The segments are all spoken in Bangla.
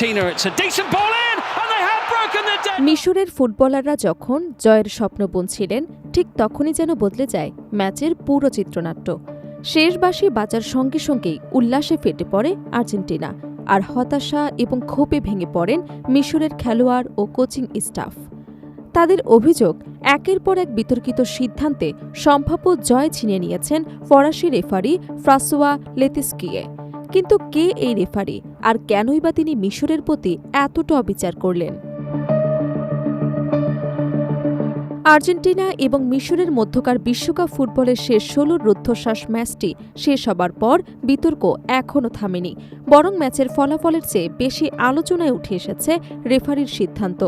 Argentina. It's a decent ball in, and they have broken the dead. মিশরের ফুটবলাররা যখন জয়ের স্বপ্ন বুনছিলেন, ঠিক তখনই যেন বদলে যায় ম্যাচের পুরো চিত্রনাট্য। শেষ বাঁশি বাজার সঙ্গে সঙ্গেই উল্লাসে ফেটে পড়ে আর্জেন্টিনা, আর হতাশা এবং ক্ষোভে ভেঙে পড়েন মিশরের খেলোয়াড় ও কোচিং স্টাফ। তাদের অভিযোগ, একের পর এক বিতর্কিত সিদ্ধান্তে সম্ভাব্য জয় ছিনিয়ে নিয়েছেন ফরাসি রেফারি ফ্রাঁসোয়া লেতিস্কিয়ে। কিন্তু কে এই রেফারি, আর কেনই বা তিনি মিশরের প্রতি এতটা অবিচার করলেন? আর্জেন্টিনা এবং মিশরের মধ্যকার বিশ্বকাপ ফুটবলের শেষ ১৬ রুদ্ধশ্বাস ম্যাচটি শেষ হবার পর বিতর্ক এখনও থামেনি, বরং ম্যাচের ফলাফলের চেয়ে বেশি আলোচনায় উঠে এসেছে রেফারির সিদ্ধান্ত।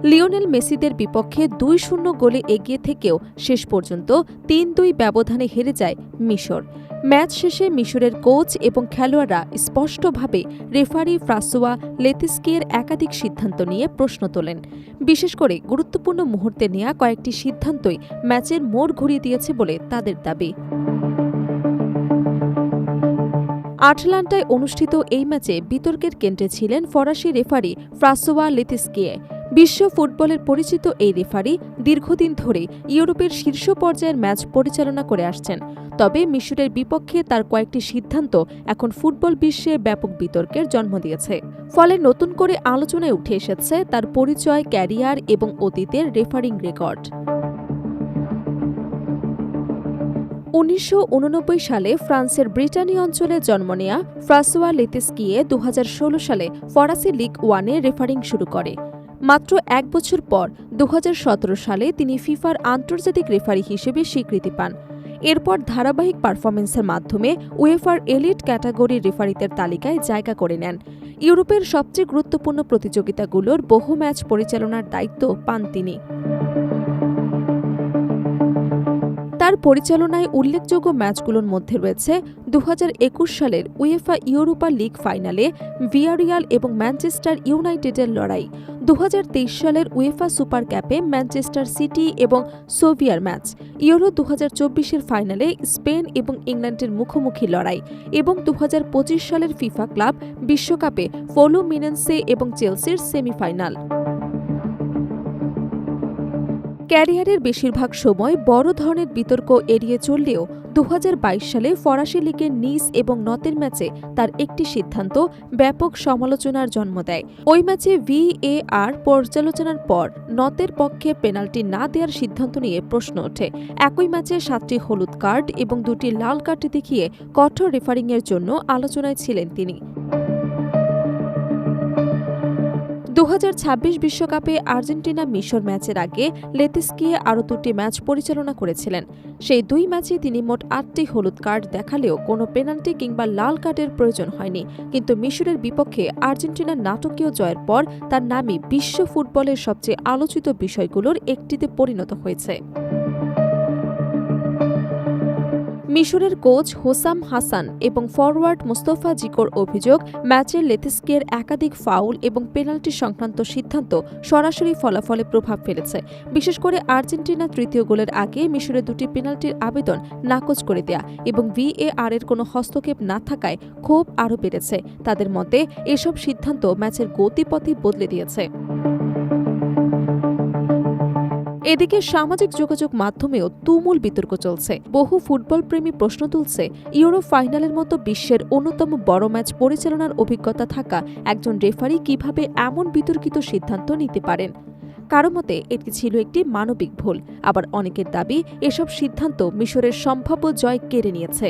লিওনেল মেসিদের বিপক্ষে ২-০ গোলে এগিয়ে থেকেও শেষ পর্যন্ত ৩-২ ব্যবধানে হেরে যায় মিশর। ম্যাচ শেষে মিশরের কোচ এবং খেলোয়াড়রা স্পষ্টভাবে রেফারি ফ্রাঁসোয়া লেতিস্কিয়ের একাধিক সিদ্ধান্ত নিয়ে প্রশ্ন তোলেন। বিশেষ করে গুরুত্বপূর্ণ মুহূর্তে নেওয়া কয়েকটি সিদ্ধান্তই ম্যাচের মোড় ঘুরিয়ে দিয়েছে বলে তাদের দাবি। আটলান্টায় অনুষ্ঠিত এই ম্যাচে বিতর্কের কেন্দ্রে ছিলেন ফরাসি রেফারি ফ্রাঁসোয়া লেতিস্কিয়ে। বিশ্ব ফুটবলের পরিচিত এই রেফারি দীর্ঘদিন ধরে ইউরোপের শীর্ষ পর্যায়ের ম্যাচ পরিচালনা করে আসছেন। তবে মিশরের বিপক্ষে তার কয়েকটি সিদ্ধান্ত এখন ফুটবল বিশ্বে ব্যাপক বিতর্কের জন্ম দিয়েছে। ফলে নতুন করে আলোচনায় উঠে এসেছে তার পরিচয়, ক্যারিয়ার এবং অতীতের রেফারিং রেকর্ড। ১৯৮৯ সালে ফ্রান্সের ব্রিটানি অঞ্চলে জন্ম নেয়া ফ্রাঁসোয়া লেতিস্কিয়ে ২০১৬ সালে ফরাসি লিগ ওয়ানে রেফারিং শুরু করে। মাত্র এক বছর পর ২০১৭ সালে তিনি ফিফার আন্তর্জাতিক রেফারি হিসেবে স্বীকৃতি পান। এরপর ধারাবাহিক পারফরমেন্সের মাধ্যমে উয়েফার এলিট ক্যাটাগরির রেফারিদের তালিকায় জায়গা করে নেন। ইউরোপের সবচেয়ে গুরুত্বপূর্ণ প্রতিযোগিতাগুলোর বহু ম্যাচ পরিচালনার দায়িত্ব পান তিনি। তার পরিচালনায় উল্লেখযোগ্য ম্যাচগুলোর মধ্যে রয়েছে ২০২১ সালের উয়েফা ইউরোপা লিগ ফাইনালে ভিয়ারিয়াল এবং ম্যানচেস্টার ইউনাইটেডের লড়াই, ২০২৩ সালের উয়েফা সুপার কাপে ম্যানচেস্টার সিটি এবং সোভিয়ার ম্যাচ, ইউরো ২০২৪-এর ফাইনালে স্পেন এবং ইংল্যান্ডের মুখোমুখি লড়াই এবং ২০২৫ সালের ফিফা ক্লাব বিশ্বকাপে ফ্লুমিনেন্সে এবং চেলসির সেমিফাইনাল। ক্যারিয়ারের বেশিরভাগ সময় বড় ধরনের বিতর্ক এড়িয়ে চললেও ২০২২ সালে ফরাসি লিগের নিস এবং নতের ম্যাচে তার একটি সিদ্ধান্ত ব্যাপক সমালোচনার জন্ম দেয়। ওই ম্যাচে VAR পর্যালোচনার পর নতের পক্ষে পেনাল্টি না দেওয়ার সিদ্ধান্ত নিয়ে প্রশ্ন ওঠে। একই ম্যাচে ৭টি হলুদ কার্ড এবং ২টি লাল কার্ড দেখিয়ে কঠোর রেফারিংয়ের জন্য আলোচনায় ছিলেন তিনি। ২০২৬ বিশ্বকাপে আর্জেন্টিনা মিশর ম্যাচের আগে লেতিস্কিয়ে আরও ২টি ম্যাচ পরিচালনা করেছিলেন। সেই ২ ম্যাচে তিনি মোট ৮টি হলুদ কার্ড দেখালেও কোনো পেনাল্টি কিংবা লাল কার্ডের প্রয়োজন হয়নি। কিন্তু মিশরের বিপক্ষে আর্জেন্টিনার নাটকীয় জয়ের পর তার নামই বিশ্ব ফুটবলের সবচেয়ে আলোচিত বিষয়গুলোর একটিতে পরিণত হয়েছে। মিশরের কোচ হোসাম হাসান এবং ফরওয়ার্ড মোস্তফা জিকোর অভিযোগ, ম্যাচে লেতিস্কিয়ের একাধিক ফাউল এবং পেনাল্টি সংক্রান্ত সিদ্ধান্ত সরাসরি ফলাফলে প্রভাব ফেলেছে। বিশেষ করে আর্জেন্টিনা তৃতীয় গোলের আগে মিশরের ২টি পেনাল্টির আবেদন নাকচ করে দেয়া এবং VAR এর কোনো হস্তক্ষেপ না থাকায় ক্ষোভ আরও বেড়েছে। তাদের মতে এসব সিদ্ধান্ত ম্যাচের গতিপথই বদলে দিয়েছে। এদিকে সামাজিক যোগাযোগ মাধ্যমেও তুমুল বিতর্ক চলছে। বহু ফুটবল প্রেমী প্রশ্ন তুলছে, ইউরো ফাইনালের মতো বিশ্বের অন্যতম বড় ম্যাচ পরিচালনার অভিজ্ঞতা থাকা একজন রেফারি কিভাবে এমন বিতর্কিত সিদ্ধান্ত নিতে পারেন। কারো মতে এটি ছিল একটি মানবিক ভুল, আবার অনেকের দাবি এসব সিদ্ধান্ত মিশরের সম্ভাব্য জয় কেড়ে নিয়েছে।